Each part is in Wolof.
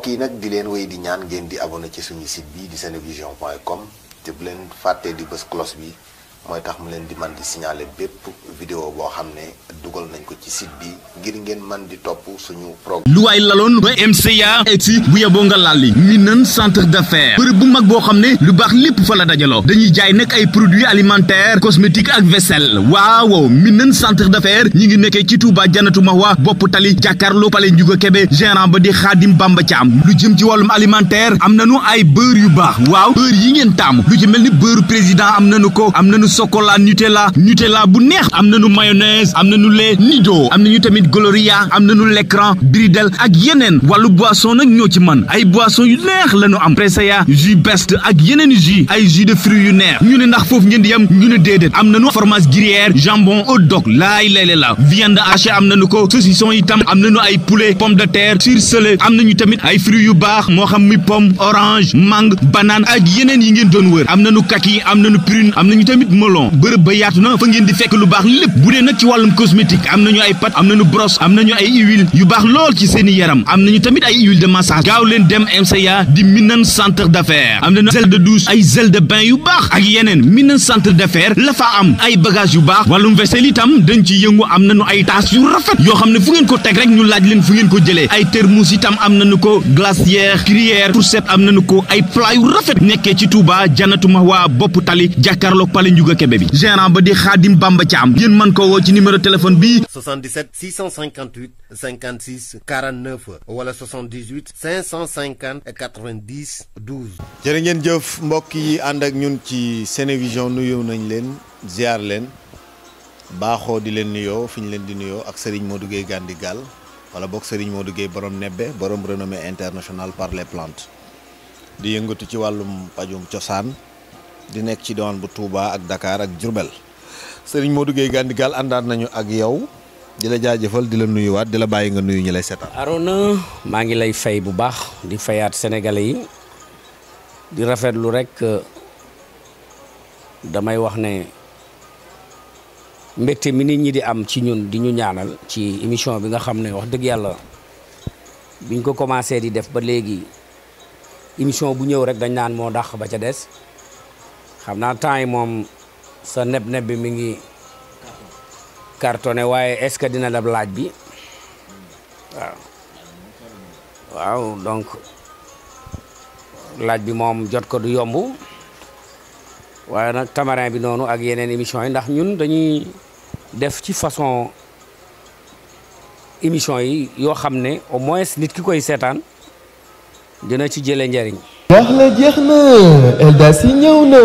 kii nag di leen wéy di ñaan ngeen di abonné ci suñu site bi di senevision.com te bu leen fàttee di bës cloche bi mooy tax mu leen di man di signaler bépp vidéo boo xam ne dugal nañ ko ci site bi ngir ngeen man di topp suñu programme. lu waay laloon ba MCA egsi bu yeboo nga lalli Minane centre d'affaires bërëb bu mag boo xam ne lu baax lépp fa la dajaloo dañuy jaay nag ay produits alimentaires cosmétiques ak vaisselle waaw Minane centre d'affaires ñi ngi nekkee ci Touba Janatu Mahwa bopp tali jàkkaarloo Palais Ndiouga Kébé gérant ba di Khadim Bamba Thiam lu jëm ci wàllum alimentaire am nañu ay beurre yu baax waaw beurre yi ngeen taamu lu ci mel ni beurre président am nañu ko am nañu chocolat Nutella bu neex am nañu mayonnaise am nañu lait Nido am nañu tamit Gloria am nañu l'écran Bridel ak yeneen wàllu boisson nag ñoo ci mën ay boisson yu neex lañu am Presea jus best ak yeneen jus ay jus de fruits yu neex ñu ne ndax foofu ngeen di yam ñu ne déedéet am nañu fromage gruyère jambon hot dog laay leele la viande hachée am nañu ko saucisson itam am nañu ay poulet pomme de terre surgelé am nañu tamit ay fruits yu baax moo xam muy pomme orange mangue banane ak yeneen yi ngeen doon wër am nañu kaki am nañu prune am nañu tamit melon bërëb ba yaatu na fa ngeen di fekk lu baax lépp bu dee nag ci wàllum cosmétique am nañu ay pâte am nañu brosse am nañu ay huile yu baax lool ci seeni yaram am nañu tamit ay huile de massage gaaw leen dem MCA di Minane centre d'affaires am nañu gel de douche ay gel de bain yu baax ak yeneen Minane centre d'affaires la fa am ay bagage yu baax wàllum vaisselle itam dañ ci yëngu am nañu ay tasse yu rafet yoo xam ne fu ngeen ko teg rek ñu laaj leen fu ngeen ko jëlee ay thermos itam am nañu ko glacière cuillère fourchette am nañu ko ay plat yu rafet nekkee ci Touba Janatu Mahwa bopp tali jàkkaarloog Palais Ndiouga Kébé bi gérant ba di Khadim Bamba Thiam yéen mën ko woo ci numéro téléphone bi 77 658 56 49 wala 78 550 90 12. jërë ngeen jëf mbokk yi ànd ak ñun ci Senevision nuyoo nañ leen ziar leen baaxoo di leen nuyoo fi ñu leen di nuyoo ak Serigne Modou Gueye Gandigal wala boog Serigne Modou Gueye borom nebbe borom renommée internationale par les plantes di yëngatu ci wàllum pajum cosaan di nekk ci diwaan bu Touba ak Dakar ak Diourbel Serigne Modou Gueye Gandigal àndaat nañu ak yow di la jaajëfal di la nuyuwaat di la bàyyi nga nuyu ñi lay seetaan. Arona maa ngi lay fay bu baax di fayaat sénégalais yi di rafetlu rek damay wax ne mbégte mi nit ñi di am ci ñun di ñu ñaanal ci émission bi nga xam ne wax dëgg yàlla biñ ko commencé di def ba léegi émission bu ñëw rek dañ naan moo dàq ba ca des xam naa temps yi moom sa neb bi mi ngi cartonné waaye est-ce que dina dab laaj bi waaw donc laaj bi moom jot ko du yomb waaye nag tamarin bi noonu ak yeneen émission yi ndax ñun dañuy def ci façon émission yi yoo xam ne au moins nit ki koy seetaan dina ci jëlee njariñ. jeex na Eldas yi ñëw na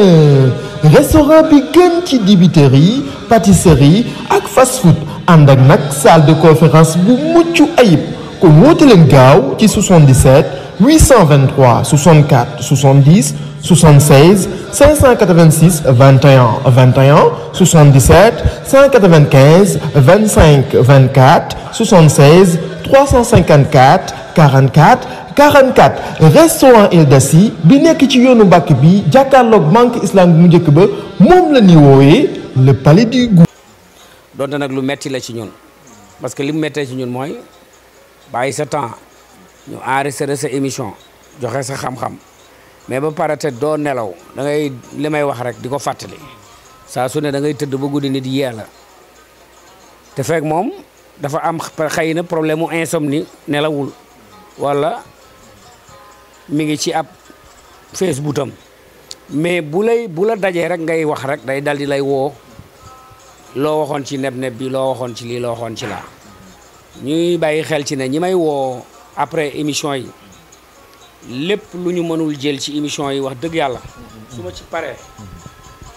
restaurant bi gën ci dibiterie pâtisserie ak fast food ànd ak nag salle de conférence bu mucc ayib kon woote leen gaaw ci 77 823 64 70 76 586 21 21 77 195 25 24 76 354 44 restaurant Eldas yi bi nekk ci yoonu Mbàkke bi jàkkaarloog banque islamique mu njëkk ba moom la ñuy woowee le palais du goût. donte nag lu metti la ci ñun parce que li mu mettee ci ñun mooy bàyyi sa temps ñu enregistré sa émission joxe sa xam-xam mais ba pare te doo nelaw da ngay li may wax rek di ko fàttali saa su ne da ngay tëdd ba guddi nit yee la te fekk moom dafa am xëy na problème mu insomnie nelawul wala mi ngi ci ab Facebook am mais bu la dajee rek ngay wax rek day dal di lay woo loo waxoon ci neb bi loo waxoon ci lii loo waxoon ci laa ñuy bàyyi xel ci ne ñi may woo après émission yi lépp lu ñu mënul jël ci émission yi wax dëgg yàlla su ma ci paree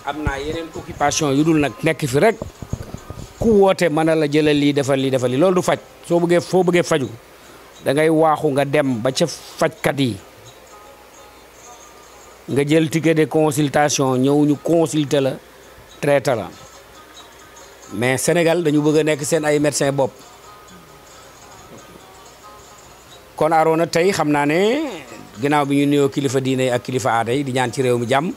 am naa yeneen occupation yu dul nag nekk fi rek ku woote mën a la jëlal lii defal lii loolu du faj foo bëggee faju da ngay waaxu nga dem ba ca fajkat yi nga jël ticket de consultation ñëw ñu consulter la traité la mais Sénégal dañu bëgg a nekk seen ay médecin bopp kon Arona tey xam naa ne ginnaaw bi ñu nuyoo kilifa diine ak kilifa aada yi di ñaan ci réew mi jàmm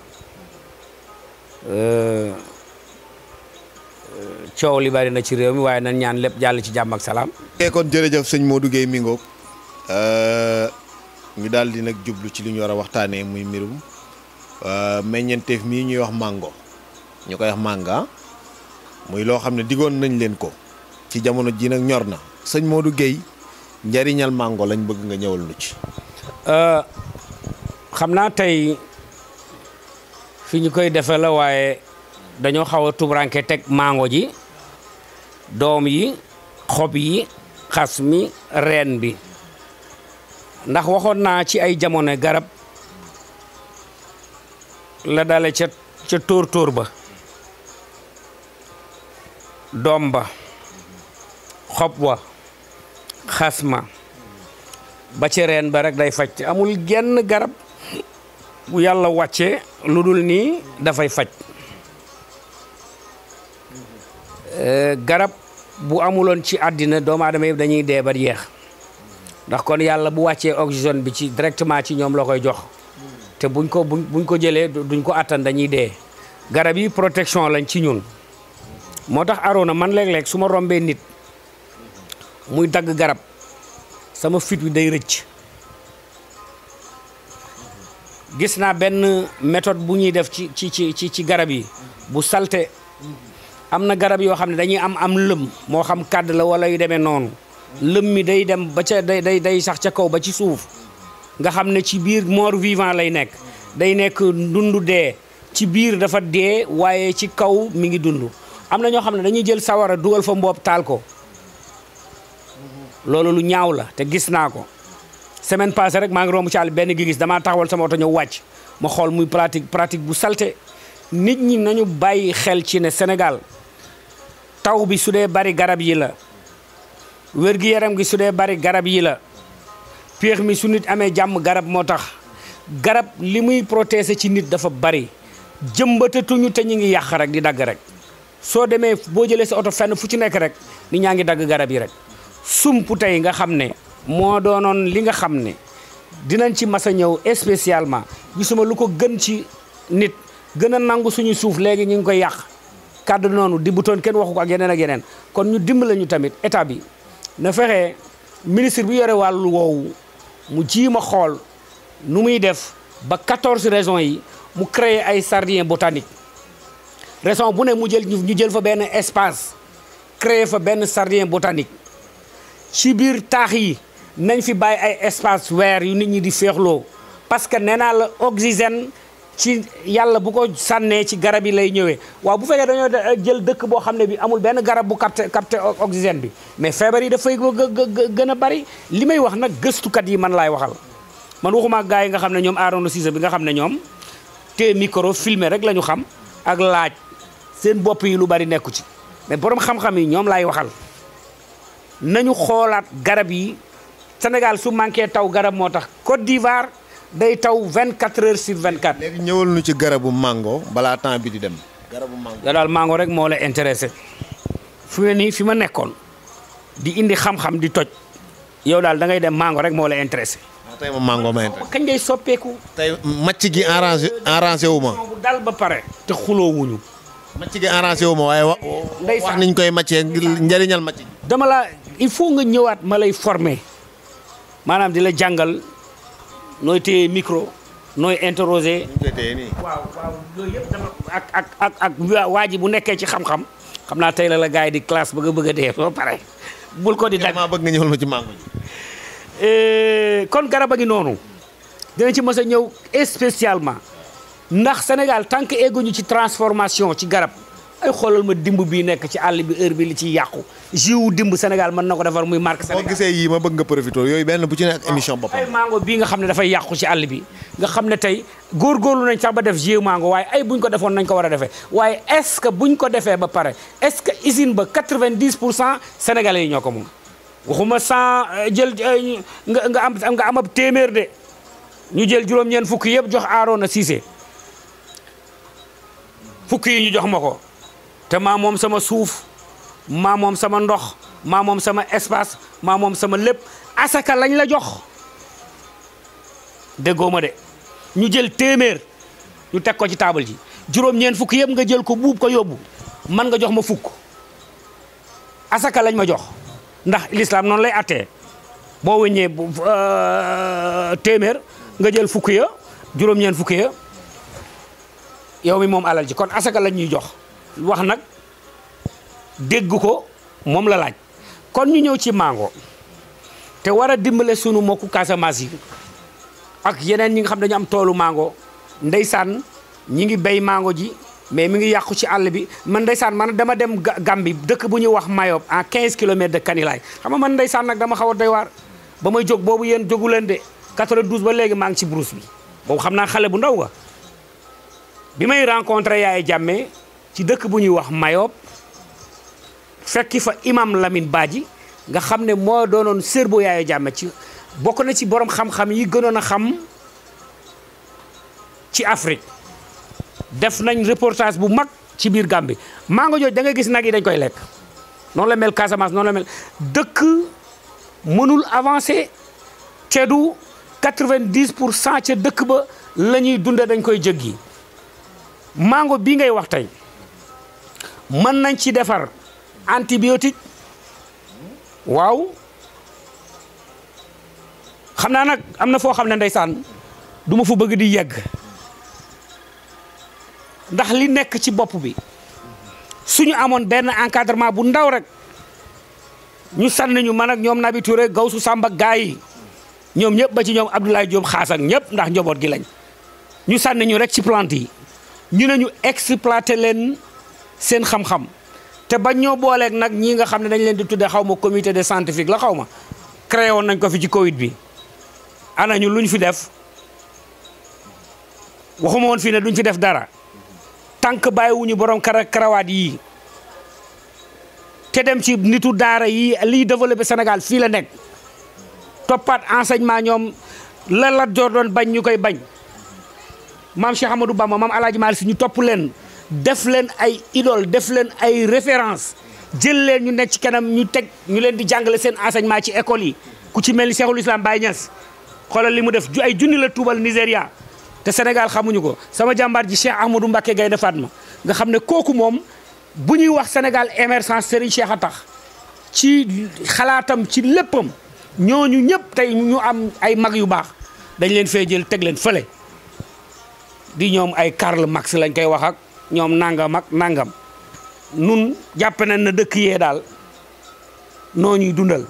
coow li bari na ci réew mi waaye nañ ñaan lépp jàll ci jàmm ak salaam. kon jërëjëf sëñ Modou Gueye mi ngoog ñu daal di nag jublu ci li ñu war a waxtaanee muy mbirum meññeenteef mii ñuy wax mango ñu koy wax manga muy loo xam ne digoon nañ leen ko ci jamono ji nag ñor na sëñ Modou Guèye njariñal mango lañ bëgg nga ñëwal nu ci. xam naa tey fi ñu koy defee la waaye dañoo xaw a tubranke teg mango ji doom yi xob yi xas mi reen bi ndax waxoon naa ci ay jamono garab la dale ca tóor ba doom ba xob wa xas ma ba ci reen ba rek day faj amul genn garab bu yàlla wàcce lu dul nii dafay faj garab bu amuloon ci àddina doomu aadama yëpp dañuy dee ba jeex ndax kon yàlla bu wàccee oxygène bi ci directement ci ñoom la koy jox te buñ ko jëlee duñ ko attan dañuy dee garab yi protection lañ ci ñun moo tax Arona man léeg-léeg su ma rombee nit muy dagg garab sama fit wi day rëcc gis naa benn méthode bu ñuy def ci garab yi bu salte am na garab yoo xam ne dañuy am lëm moo xam kàdd la wala yu demee noonu lëm mi day dem ba ca day sax ca kaw ba ci suuf nga xam ne ci biir mort vivant lay nekk day nekk dundu dee ci biir dafa dee waaye ci kaw mi ngi dund am na ñoo xam ne dañuy jël sawara dugal fa mboob taal ko loolu lu ñaaw la te gis naa ko semaine passée rek maa ngi romb ci àll benn gi gis damaa taxawal sama oto ñëw wàcc ma xool muy pratique bu salte nit ñi nañu bàyyi xel ci ne Sénégal taw bi su dee bari garab yi la wér-gi-yaram gi su dee bari garab yi la péex mi su nit amee jàmm garab moo tax garab li muy protéger ci nit dafa bari jëmbatatuñu te ñu ngi yàq rek di dagg rek soo demee boo jëlee sa oto fenn fu ci nekk rek nit ñaa ngi dagg garab yi rek sump tey nga xam ne moo doonoon li nga xam ne dinañ ci mas a ñëw spécialement gisuma lu ko gën ci nit gën a nangu suñu suuf léegi ñu ngi koy yàq kàddu noonu di butoon kenn waxu ko ak yeneen kon ñu dimbale ñu tamit état bi na fexe ministre bi yore wàllu woowu mu jiima xool nu muy def ba 14 régions yi mu créer ay jardin botanique région bu ne mu jël fa benn espace créer fa benn jardin botanique ci biir taax yi nañ fi bàyyi ay espace vert yu nit ñi di féexloo parce que nee naa la oxygène ci yàlla bu ko sànnee ci garab yi lay ñëwee waaw bu fekkee dañoo jël dëkk boo xam ne bi amul benn garab bu capté oxygène bi mais feebar yi dafay gën a bari li may wax nag gëstukat yi man laay waxal man waxuma ak gars yi nga xam ne ñoom Arona Cissé bi nga xam ne ñoom te micro filmé rek la ñu xam ak laaj seen bopp yi lu bari nekku ci mais borom xam-xam yi ñoom laay waxal nañu xoolaat garab yi Sénégal su manqué taw garab moo tax Côte d'Ivoire day taw 24 heures sur 24. léegi ñëwal nu ci garabu mango balaa temps bi di dem. garabu mango da daal mango rek moo la intéressé fu ne nii fi ma nekkoon di indi xam-xam di toj yow daal da ngay dem mango rek moo la intéressé. waaw tey ma mango ma intéressé. kañ ngay soppeeku. tey macc gi arrangé wu ma. bu dal ba pare te xuloo wuñu. macc gi arrangé wu ma waaye wax niñ koy maccee njëriñal macc gi. dama la il faut nga ñëwaat ma lay former maanaam di la jàngal. nooy téye micro nooy interroger waaw yooyu yëpp dama ak waa ji bu nekkee ci xam-xam xam naa tey la gars yi di classe bëgg a dee ba pare bul ko di dag maa bëgg nga ñëwal ma ci mango ji kon garab a ngi noonu dina ci mës a ñëw spécialement ndax Sénégal tant que egguñu ci transformation ci garab ay xoolal ma dimb bii nekk ci àll bi heure bi li ciy yàqu jiwu dimb Sénégal mën na ko defar muy marque Sénégal. boo gisee yii ma bëgg nga profité yooyu benn bu ci nekk émission boppam. ay mango bii nga xam ne dafay yàqu ci àll bi nga xam ne tey góorgóorlu nañ sax ba def jiwu mango waaye ay buñ ko defoon nañ ko war a defee waaye est-ce que buñ ko defee ba pare est-ce que usine ba 90% sénégalais yi ñoo ko moom. waxuma 100 jël nga am ab téeméer de ñu jël juróom-ñeent fukk yëpp jox Arona Cissé fukk yi ñu jox ma ko. te maa moom sama suuf maa moom sama ndox maa moom sama espace maa moom sama lépp asaka lañ la jox déggoo ma de ñu jël téeméer ñu teg ko ci taabal ji juróom-ñeent fukk yëpp nga jël ko buub ko yóbbu man nga jox ma fukk asaka lañ ma jox ndax l'islam noonu lay attee boo wëññee téeméer nga jël fukk ya juróom-ñeent fukk ya yow mi moom alal ji kon asaka la ñuy jox wax nag dégg ko moom la laaj kon ñu ñëw ci mango te war a dimbale sunu mbokku Casamance yi ak yeneen ñi nga xam dañu am toolu mango ndeysaan ñi ngi béy mango ji mais mi ngi yàqu ci àll bi man ndeysaan man dama dem Gambie dëkk bu ñuy wax Mayop à 15 kilomètres de Kanilaay xam nga man ndeysaan nag dama xaw a doy waar ba may jóg boobu yéen jógu leen de 92 ba léegi maa ngi ci brousse bi boobu xam naa xale bu ndaw nga bi may rencontré Yaaya Jammeh ci dëkk bu ñuy wax Mayop fekki fa imam Lamine Badji nga xam ne moo doonoon sërbo Yaaya Jammeh ci bokk na ci borom xam-xam yi gënoon a xam ci Afrique def nañ reportage bu mag ci biir Gambie mango jooj da nga gis nag yi dañ koy lekk noonu la mel Casamance noonu la mel dëkk mënul avancer te du 90% ca dëkk ba la ñuy dunde dañ koy jéggi mango bii ngay wax tey mën nañ ci defar antibiotique waaw xam naa nag am na foo xam ne ndeysaan du ma fu bëgg di yegg ndax li nekk ci bopp bi suñu amoon benn encadrement bu ndaw rek ñu sànni ñu man ak ñoom Nabi Touré Gawsu Samba gaa yi ñoom ñëpp ba ci ñoom Abdoulaye Diop xaas ak ñëpp ndax njaboot gi lañ ñu sànni ñu rek ci plante yi ñu ne ñu exploité leen seen xam-xam te bañ ñoo booleeg nag ñii nga xam ne dañ leen di tudde xaw ma comité de scientifique la xaw ma créé woon nañ ko fi ci Covid bi ana ñu luñ fi def waxuma woon fii ne duñ fi def dara tànk bàyyiwuñu borom karawaat yii te dem ci nitu daara yi liy développé Sénégal fii la nekk toppaat enseignement ñoom la Lat Joor doon bañ ñu koy bañ maam Cheikh Amadou Bamba maam Alaaji Maalik Si ñu topp leen def leen ay idole def leen ay référence jël leen ñu nekk ci kanam ñu teg ñu leen di jàngale seen enseignement ci école yi ku ci mel ni Cheikhul Islam Baye Niass xoolal li mu def ay junni la tuubal Nigéria te Sénégal xamuñu ko sama jàmbaar ji Cheikh Ahmadou Mbacké Gaynde Fatma nga xam ne kooku moom bu ñuy wax Sénégal émergence Serigne Cheikh a tax ci xalaatam ci léppam ñooñu ñëpp tey ñu am ay mag yu baax dañ leen fee jël teg leen fële di ñoom ay Karl Marx lañ koy wax ak ñoom nangam ak nangam nun jàpp nañ na dëkk yee daal noo ñuy dundal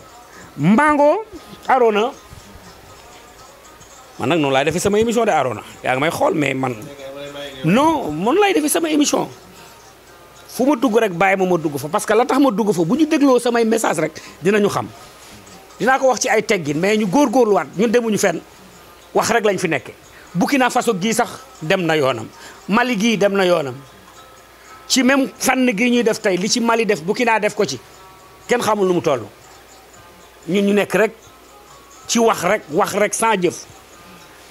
Mbango Arona man nag noonu laay defee sama émission de Arona yaa ngi may xool mais man non man lay defee sama émission fu ma dugg rek bàyyi ma dugg fa parce que la tax ma dugg fa bu ñu dégloo samay message rek dinañu xam dinaa ko wax ci ay teggin mais ñu góorgóorluwaat ñun demuñu fenn wax rek lañ fi nekke Burkina Faso gii sax dem na yoonam Mali gii dem na yoonam ci même fànn gii ñuy def tey li ci Mali def Burkina def ko ci kenn xamul nu mu toll ñun ñu nekk rek ci wax rek sans jëf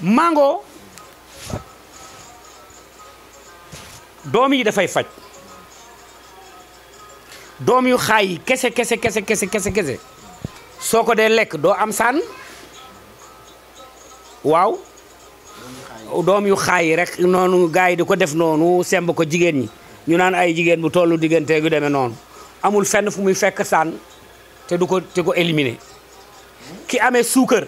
mango doom yi dafay faj doom yu xaay yi kese soo ko dee lekk doo am saan waaw doom yu xaay yi rek noonu gars yi di ko def noonu semb ko jigéen ñi ñu naan ay jigéen bu tollu diggante gu demee noonu amul fenn fu muy fekk saan te du ko éliminer ki amee suukar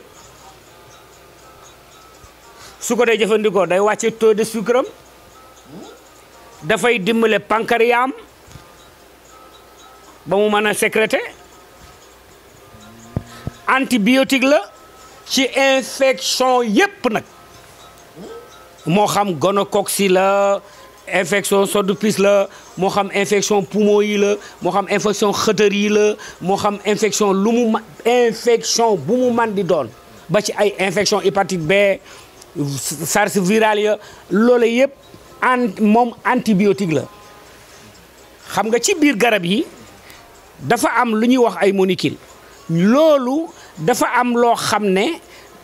su ko dee jëfandikoo day wàcce taux de sucre am dafay dimbale pancréas ba mu mën a sécréter antibiotique la ci infection yépp nag moo xam gonocoque la infection sodopis la moo xam infection poumon yi la moo xam infection xëtër yi la moo xam infection infection bu mu man di doon ba ci ay infection hépatite B SARS viral ya loolu yëpp moom antibiotique la xam nga ci biir garab yi dafa am lu ñuy wax ay molécules loolu dafa am loo xam ne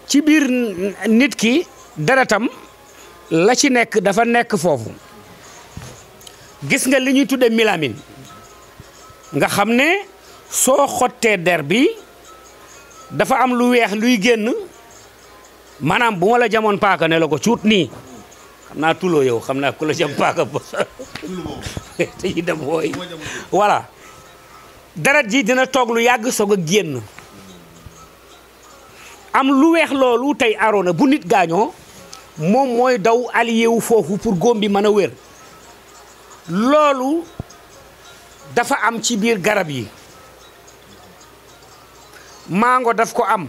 ci biir nit ki deretam la ci nekk dafa nekk foofu gis nga li ñuy tudde mélamine nga xam ne soo xottee der bi dafa am lu weex luy génn maanaam bu ma la jamoon paaka ne la ko cuut nii xam naa tuloo yow xam naa ku la jam paaka ba te yi dem wooy voilà deret ji dina toog lu yàgg soog a génn am lu weex loolu tey Arona bu nit gaañoo moom mooy daw allié wu foofu pour góom bi mën a wér loolu dafa am ci biir garab yi mango daf ko am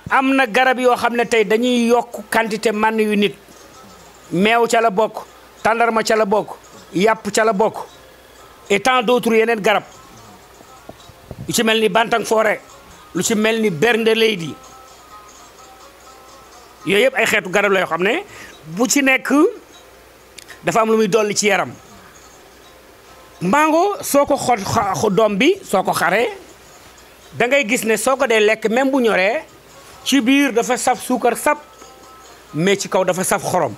am na garab yoo xam ne tey dañuy yokk quantité man yu nit meew ca la bokk tàndarma ca la bokk yàpp ca la bokk et tant d'autres yeneen garab lu ci mel ni bantang forêt lu ci mel ni bernde leydi yooyu yëpp ay xeetu garab la yoo xam ne bu ci nekk dafa am lu muy dolli ci yaram mango soo ko xot doom bi soo ko xaree da ngay gis ne soo ko dee lekk même bu ñoree ci biir dafa saf suukar sap mais ci kaw dafa saf xorom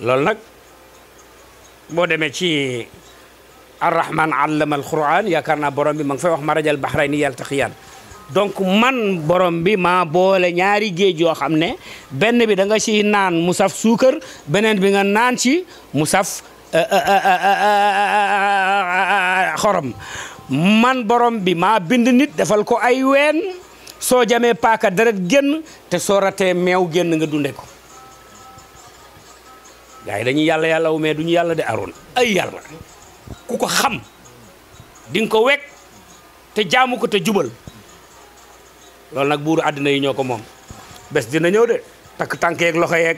loolu nag boo demee ci arrahman allama alquran yaakaar naa borom bi ma ngi fay wax marajal bahrayni yaltaqiyaan donc man borom bi maa boole ñaari géej yoo xam ne benn bi da nga ci naan mu saf suukar beneen bi nga naan ci mu saf xorom man borom bi maa bind nit defal ko ay ween soo jamee paaka deret génn te soo ratee meew génn nga dunde ko gars yi dañuy yàlla wu mais duñu yàlla de Arona ay yàlla ku ko xam di nga ko wekk te jaamu ko te jubal loolu nag buuru àddina yi ñoo ko moom bés dina ñëw de takk tànk yeeg loxo yeeg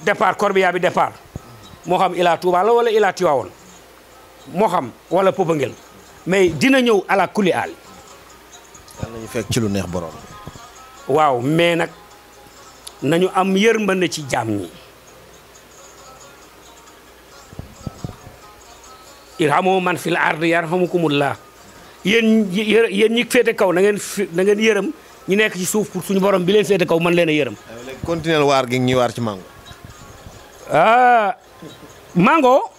départ corbillard bi départ moo xam Ila Touba la wala Ila Tiwaawoon moo xam wala Popenguine mais dina ñëw ala kulli aal. yàlla nañu fekk ci lu neex borom. waaw mais nag nañu am yërmande ci jaam ñi. irhamu man fil ardi yarhamukumullah yéen ñi féete kaw na ngeen yërëm ñi nekk ci suuf pour suñu borom bi leen féete kaw mën leen a yërëm. léegi continuer waar gi ñuy waar ci mango. mango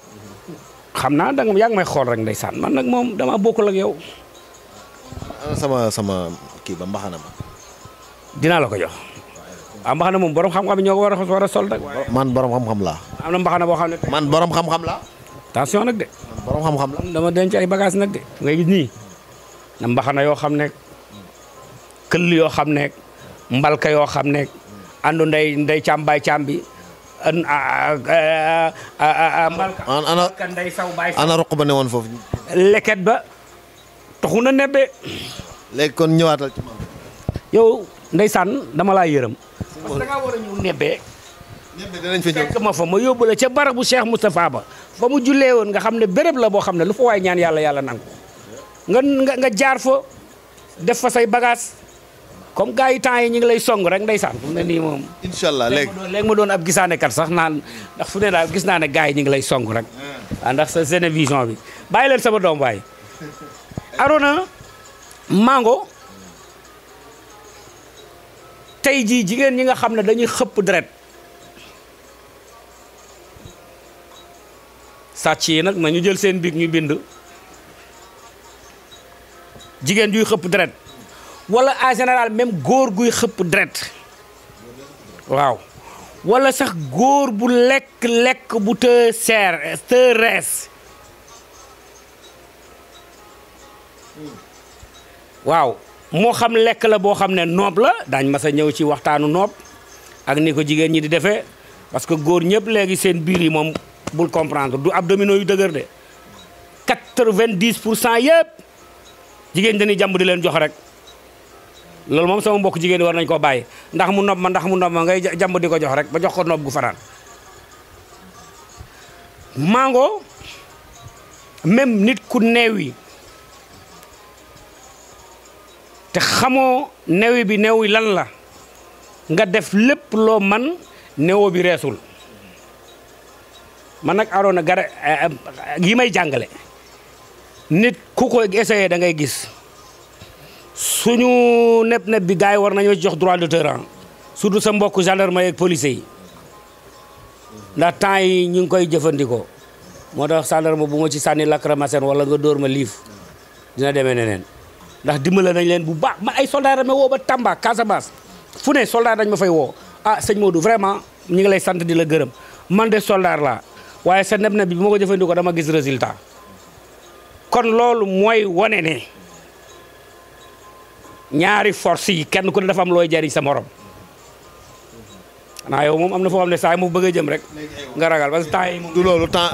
xam naa da nga yaa ngi may xool rek ndeysaan man nag moom dama bokkul ak yow. sama kii ba mbaxana ma. dinaa la ko jox. waaw mbaxana moom borom xam-xam yi ñoo ko war a sol rek. man borom xam-xam laa. am na mbaxana boo xam ne. man borom xam-xam laa. attention nag de. man borom xam-xam la. dama denc ay bagage nag de ngay gis nii na mbaxana yoo xam ne këll yoo xam ne mbalka yoo xam ne andu ndey càmbaay càmbi mbalka ndey saw baay ana roq ba ne woon foofu. leket ba taxu na nebbe. léegi kon ñëwaatal ci man. yow ndeysaan dama laa yërëm. parce que da ngaa war a ñëw nebbe. nebbe danañ fa ñëw fekk ma fa ma yóbbu la ca barabu Cheikh Moustapha ba fa mu jullee woon nga xam ne béréb la boo xam ne lu fa waay ñaan yàlla nangu nga jaar fa def fa say bagage comme gars yi temps yi ñu ngi lay song rek ndeysaan fu mu ne nii moom. incha allah léegi ma doon ab gisaane kat sax naan ndax fu ne daal gis naa ne gars yi ñu ngi lay song rek. waaw ndax sa Senevision bi bàyyi leen sama doom waay. Arona mango tey jii jigéen ñi nga xam ne dañuy xëpp deret sàcc yi nag nañu jël seen biig ñu bind jigéen juy xëpp deret wala en général même góor guy xëpp deret waaw wala sax góor bu lekk bu te rees waaw moo xam lekk la boo xam ne noob la daañ mas a ñëw ci waxtaanu noob ak ni ko jigéen ñi di defee parce que góor ñëpp léegi seen biir yi moom bul comprendre du abdominaux yu dëgër de 90% yëpp jigéen dañuy jàmb di leen jox rek loolu moom sama mbokk jigéen war nañ koo bàyyi ndax mu nob ma ngay jàmb di ko jox rek ba jox ko nob gu faraan mango même nit ku neewi te xamoo neewi bi neewi lan la nga def lépp loo man neewo bi reesul man nag Arona gara yi may jàngale nit ku ko essayé da ngay gis suñu neb bi gars yi war nañoo jox droit d'auteur surtout sa mbokk gendarme ak police yi ndax temps yi ñu ngi koy jëfandikoo moo tax gendarme bu ma ci sànni lacrymogène wala nga dóor ma liif dina demee neneen ndax dimbale nañ leen bu baax man ay soldat ma woo ba Tamba Casamance fu ne soldat dañ ma fay woo ah sëñ Modou vraiment ñu ngi lay sant di la gërëm man de soldat laa waaye sa neb bi ma ko jëfandikoo dama gis résultat kon loolu mooy wane ne ñaari force yi kenn ku ne dafa am looy jariñ sa morom xanaa yow moom am na foo xam ne saa yi mu bëgg a jëm rek nga ragal parce que temps yi moom du loolu temps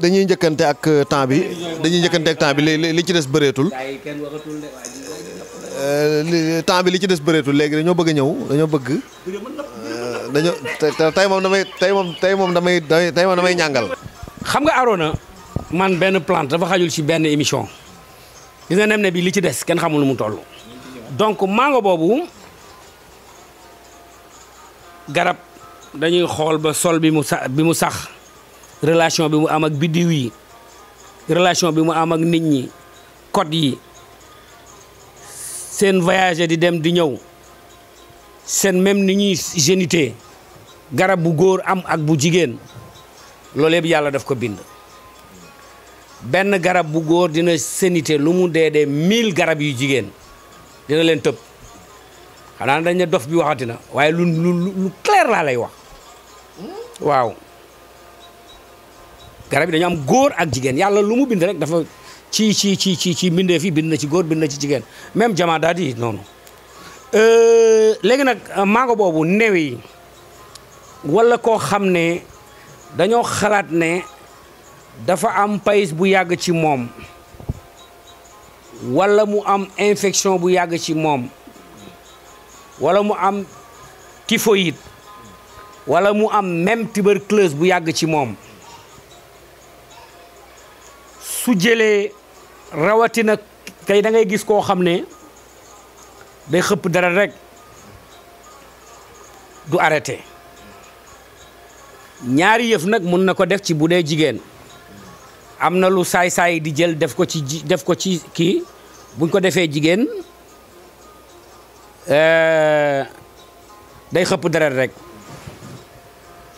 dañuy njëkkante ak temps bi dañuy njëkkante ak temps bi li ci des bëreetul temps bi li ci des bëreetul léegi dañoo bëgg a ñëw dañoo bëgg tey moom damay ñàngal. xam nga Arona man benn plante dafa xajul ci benn émission gis nga nem ne bi li ci des kenn xamul nu mu toll donc mango boobu garab dañuy xool ba sol bi mu sax relation bi mu am ak biddiw yi relation bi mu am ak nit ñi code yi seen voyage di dem di ñëw seen même ni ñuy génité garab bu góor am ak bu jigéen loolu yëpp yàlla daf ko bind benn garab bu góor dina sénité lu mu dee 1000 garab yu jigéen dina leen tëb xanaa dañ ne dof bi waxati na waaye lu clair laa lay wax waaw garab yi dañu am góor ak jigéen yàlla lu mu bind rek dafa ci mbindee fi bind na ci góor bind na ci jigéen même jamaa daal di noonu léegi nag mango boobu new yi wala koo xam ne dañoo xalaat ne dafa am pays bu yàgg ci moom wala mu am infection bu yàgg ci moom wala mu am typhoïde wala mu am même tuberculose bu yàgg ci moom su jëlee rawatina kay da ngay gis koo xam ne day xëpp dara rek du arrêté ñaari yëf nag mun na ko def ci bu dee jigéen am na lu saay-saay di jël def ko ci kii buñ ko defee jigéen day xëpp dara rek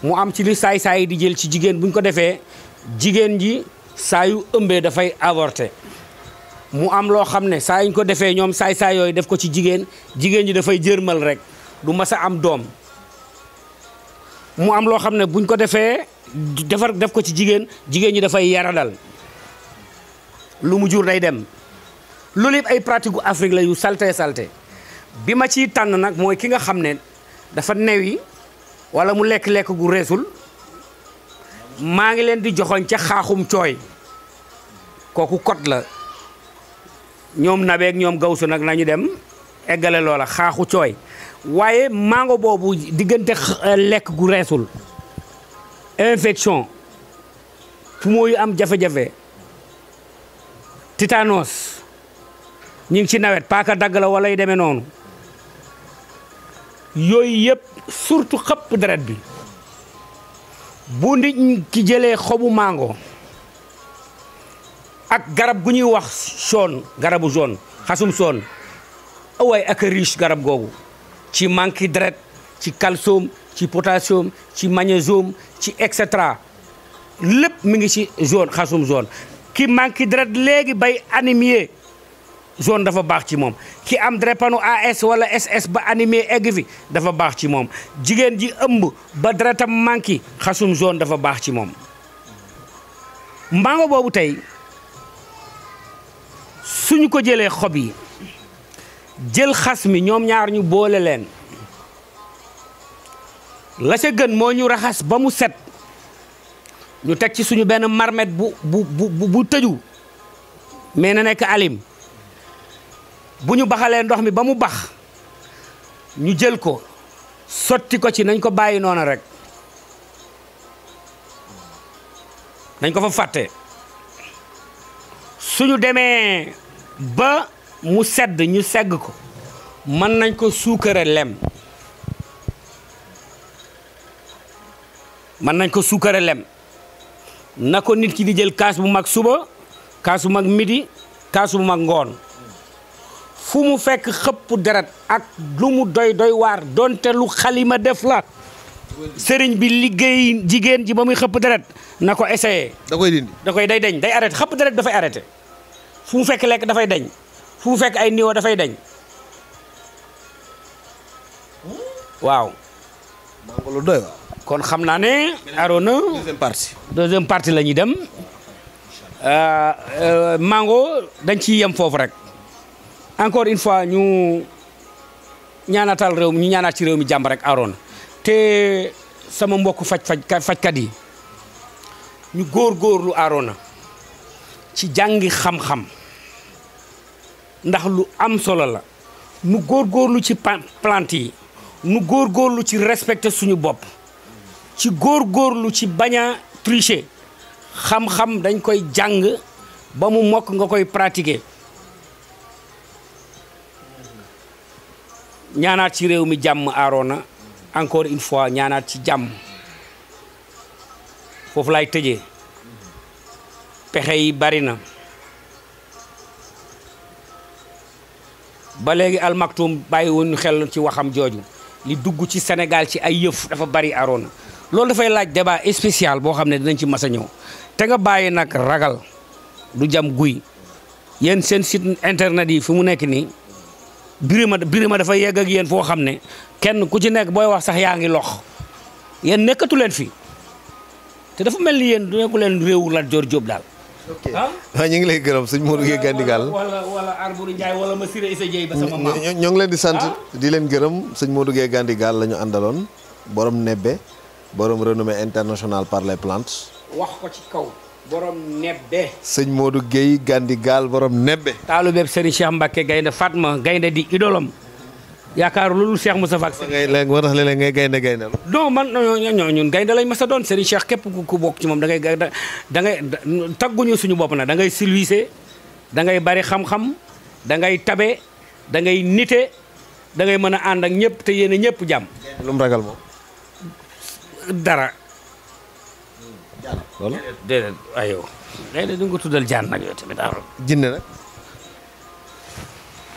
mu am ci li saay-saay di jël ci jigéen buñ ko defee jigéen ji saa yu ëmbee dafay avorter mu am loo xam ne saa yuñ ko defee ñoom saay-saay yooyu def ko ci jigéen ji dafay jërmal rek du mas a am doom mu am loo xam ne buñ ko defee def ko ci jigéen ñi dafay yaradal lu mu jur day dem loolu yëpp ay pratique gu Afrique la yu salte bi ma ciy tànn nag mooy ki nga xam ne dafa newi wala mu lekk-lekk gu reesul maa ngi leen di joxoñ ca xaaxum cooy kooku code la ñoom nabeeg ñoom gawsu nag nañu dem eggale loola xaaxu cooy waaye mango boobu diggante lekk gu reesul infection poumon yu am jafe-jafe tétanos ñu ngi ci nawet paaka dagg la wala yu demee noonu yooyu yëpp surtout xëpp deret bi bu nit ki jëlee xobu mango ak garab gu ñuy wax jaune garabu jaune xasum jaune waaye ak riche garab googu ci manque deret ci calcium ci potassium ci magnésium ci et cetera lépp mi ngi ci jaune xasum jaune ki manque deret léegi bay anémie jaune dafa baax ci moom ki am drépano AS wala SS ba anémie egg fi dafa baax ci moom jigéen ji ëmb ba deretam manqué xasum jaune dafa baax ci moom mango boobu tey suñu ko jëlee xob yi jël xas mi ñoom ñaar ñu boole leen la ca gën moo ñu raxas ba mu set ñu teg ci suñu benn marmette bu tëju mais na nekk alim bu ñu baxalee ndox mi ba mu bax ñu jël ko sotti ko ci nañ ko bàyyi noonu rek nañ ko fa fàtte suñu demee ba mu sedd ñu segg ko mën nañ ko suukare lem na ko nit ki di jël kaas bu mag suba kaas bu mag midi kaas bu mag ngoon fu mu fekk xëpp deret ak lu mu doy waar donte lu xalima def la sëriñ bi liggéey jigéen ji ba muy xëpp deret na ko essayé. da koy dindi day deñ day arrêté xëpp deret dafay arrêté fu mu fekk lekk dafay deñ fu mu fekk ay niwo dafay deñ waaw. mango lu doy waar. kon xam naa ne Arona deuxième partie la ñuy dem Mango dañ ciy yem foofu rek encore une fois ñu ñaanatal réew mi ñu ñaanaat ci réew mi jàmm rek Arona te sama mbokk fajkat yi ñu góorgóorlu Arona ci jàngi xam-xam ndax lu am solo la nu góorgóorlu ci plante yi nu góorgóorlu ci respecter suñu bopp ci góorgóorlu ci bañ a tricher xam-xam dañ koy jàng ba mu mokk nga koy pratiquer ñaanaat ci réew mi jàmm Arona encore une fois ñaanaat ci jàmm foofu lay tëjee pexe yi bari na ba léegi Al Maktoum bàyyi woon xel ci waxam jooju li dugg ci Sénégal ci ay yëf dafa bari Arona loolu dafay laaj débat spécial boo xam ne dinañ ci mas a ñëw te nga bàyyi nag ragal du jam guy yéen seen site internet yi fi mu nekk nii birima dafa yegg ak yéen foo xam ne kenn ku ci nekk booy wax sax yaa ngi lox yéen nekkatu leen fi te dafa mel ni yéen du nekku leen réewu Lat Joor Jóob daal. ok waaw ñu ngi lay gërëm sëñ Modou Gueye Gandigal wala Arbouri Ndiaye wala ma Siré Issa Dieye ba sama maam. ñoo ngi leen di sant di leen gërëm sëñ Modou Gueye Gandigal la ñu àndaloon borom nebbe borom renommée internationale par les plantes. wax ko ci kaw borom nebbe. sëñ Modou Gueye Gandigal borom nebbe. taalubeeb Serigne Cheikh Mbacke gaynde Fatma gaynde di idolam yaakaar loolu Cheikh Moustapha ak léegi moo tax léeg-léeg ngay gaynde non man ñun gaynde lañ mas a doon Serigne Cheikh képp ku bokk ci moom da ngay tagguñu suñu bopp na da ngay silvisé da ngay bari xam-xam da ngay tabe da ngay nite da ngay mën a ànd ak ñëpp te yéene ñëpp jàmm. lu mu ragal moom. dara. loolu déedéet aywa gaynde du nga ko tuddal jaan nag yow tamit jinne nag.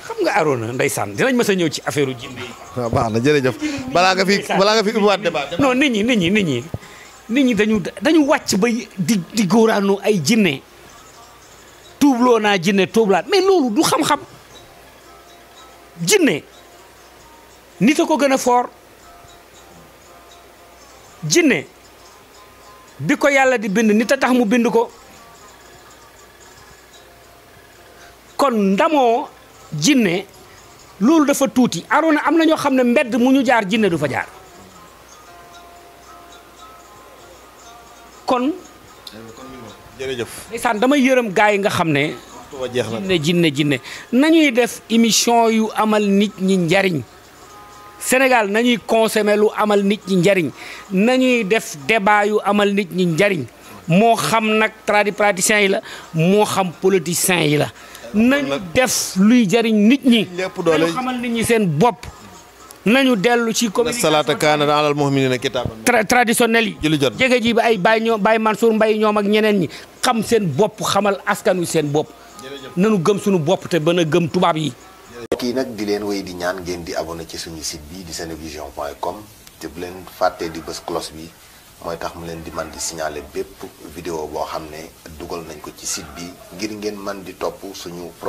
xam nga Arona ndeysaan dinañ mës a ñëw ci affaire u jinne yi. waaw baax na jërëjëf balaa nga fi ubbiwaat débat. non nit ñi dañu wàcc ba di góoraanu ay jinne tuubloo naa jinne tuublaat mais loolu du xam-xam jinne nit a ko gën a foor jinne bi ko yàlla di bind nit a tax mu bind ko kon ndamoo jinne loolu dafa tuuti Arona am na ñoo xam ne mbedd mu ñu jaar jinne du fa jaar kon jërëjëf ndeysaan damay yërëm gars yi nga xam ne jinne nañuy def émission yu amal nit ñi njariñ Sénégal nañuy consommer lu amal nit ñi njariñ nañuy def débat yu amal nit ñi njariñ moo xam nag tradipraticiens yi la moo xam politiciens yi la nañu def luy jariñ nit ñi nañu xamal nit ñi seen bopp nañu dellu ci communication salaata kaana alal mu'minina kitaaban traditionnel yi julli jot jege ji bi ay Baye Mansour Mbaye ñoom ak ñeneen ñi xam seen bopp xamal askan wi seen bopp nañu gëm suñu bopp te bën a gëm tubaab yi kii nag di leen wéy di ñaan ngeen di abonné ci suñu site bi di senevision.com te bu leen fàttee di bës cloche bi mooy tax mu leen di man di signaler bépp vidéo boo xam ne dugal nañ ko ci site bi ngir ngeen man di topp suñu programme